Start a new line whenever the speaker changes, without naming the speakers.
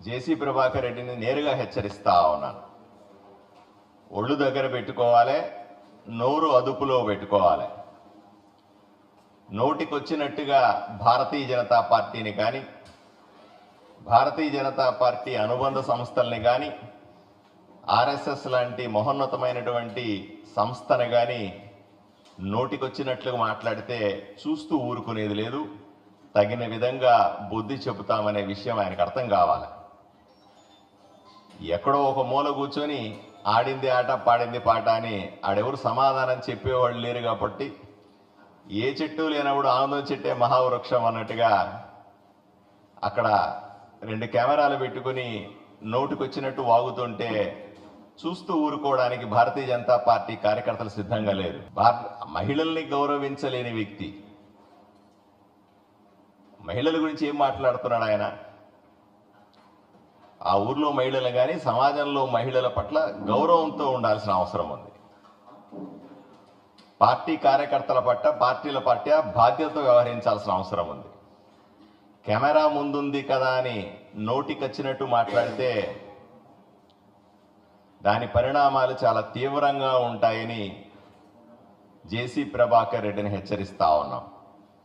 జేసీ ప్రభాకర్ రెడ్డిని నేరుగా హెచ్చరిస్తా ఉన్నాను. ఒళ్ళు దగ్గర పెట్టుకోవాలి, నోరు అదుపులో పెట్టుకోవాలి. నోటికొచ్చినట్టుగా భారతీయ జనతా పార్టీని కానీ, భారతీయ జనతా పార్టీ అనుబంధ సంస్థల్ని కానీ, ఆర్ఎస్ఎస్ లాంటి మహోన్నతమైనటువంటి సంస్థను కానీ నోటికొచ్చినట్లుగా మాట్లాడితే చూస్తూ ఊరుకునేది లేదు. తగిన విధంగా బుద్ధి చెబుతామనే విషయం ఆయనకు అర్థం కావాలి. ఎక్కడో ఒక మూల కూర్చొని ఆడింది ఆట పాడింది పాట అని ఆడెవరు సమాధానం చెప్పేవాళ్ళు లేరు కాబట్టి, ఏ చెట్టు లేనప్పుడు ఆనందం చెట్టే మహావృక్షం అన్నట్టుగా అక్కడ 2 కెమెరాలు పెట్టుకుని నోటికొచ్చినట్టు వాగుతుంటే చూస్తూ ఊరుకోవడానికి భారతీయ జనతా పార్టీ కార్యకర్తలు సిద్ధంగా లేరు. మహిళల్ని గౌరవించలేని వ్యక్తి మహిళల గురించి ఏం మాట్లాడుతున్నాడు ఆయన? ఆ ఊర్లో మహిళలు కానీ సమాజంలో మహిళల పట్ల గౌరవంతో ఉండాల్సిన అవసరం ఉంది. పార్టీ కార్యకర్తల పట్ల, పార్టీల పట్ల బాధ్యతతో వ్యవహరించాల్సిన అవసరం ఉంది. కెమెరా ముందుంది కదా అని నోటికొచ్చినట్టు మాట్లాడితే దాని పరిణామాలు చాలా తీవ్రంగా ఉంటాయని జేసీ ప్రభాకర్ రెడ్డిని హెచ్చరిస్తా ఉన్నాం.